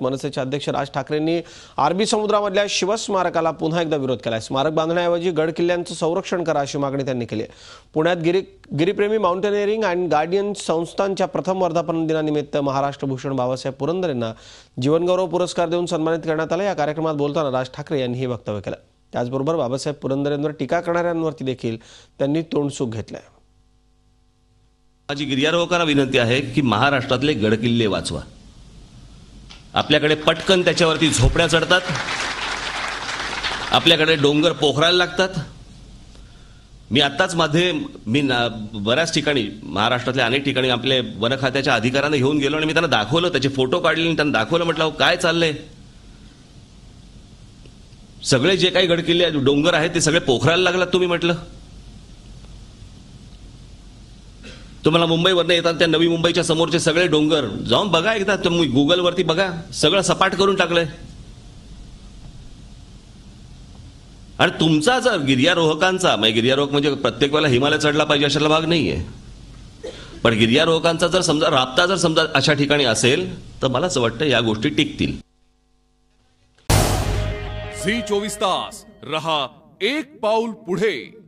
मनसेचे अध्यक्ष राज ठाकरेंनी अरबी समुद्रामधल्या शिवस्मारकाला पुन्हा एकदा विरोध केलाय। स्मारक बांधण्याऐवजी गड किल्ल्यांचं संरक्षण करा अशी मागणी त्यांनी केली आहे। पुण्यात गिरीप्रेमी माउंटेनिअरिंग अँड गार्डियन संस्थांच्या प्रथम वर्धापन दिनानिमित्त महाराष्ट्र भूषण बाबासाहेब पुरंदरे यांना जीवनगौरव पुरस्कार देऊन सन्मानित करण्यात आले। या कार्यक्रमात बोलताना राज ठाकरे यांनी हे वक्तव्य केलं। त्याचबरोबर बाबासाहेब पुरंदरेंवर टीका करणाऱ्यांवरती देखील त्यांनी तोंडसूक घेतलंय। माझी गिर्यारोहकांना विनंती आहे की महाराष्ट्रातले गडकिल्ले वाचवा। आपल्याकडे पटकन त्याच्यावरती झोपड्या चढतात, आपल्याकडे डोंगर पोखरायला लागतात। मी आत्ताच बऱ्याच ठिकाणी महाराष्ट्रातल्या अनेक ठिकाणी आपले वन खात्याच्या अधिकाऱ्यांना घेऊन गेलो आणि मी त्यांना दाखवलं, त्याचे फोटो काढले आणि त्यांना दाखवलं, म्हटलं काय चाललंय, सगळे जे काही गडकिल्ले डोंगर आहेत ते सगळे पोखरायला लागलात तुम्ही। म्हटलं तुम्हाला मुंबईवरनं येतात त्या नवी मुंबईच्या समोरचे सगळे डोंगर जाऊन बघा एकदा, तुम्ही गुगलवरती बघा, सगळं सपाट करून टाकलंय। आणि तुमचा जर गिर्यारोहकांचा गिर्यारोहक म्हणजे प्रत्येक वेळेला हिमालय चढला पाहिजे अशातला भाग नाहीये, पण गिर्यारोहकांचा जर समजा राबता जर समजा अशा ठिकाणी असेल तर मला असं वाटतं या गोष्टी टिकतील। झी 24 तास रहा एक पाऊल पुढे।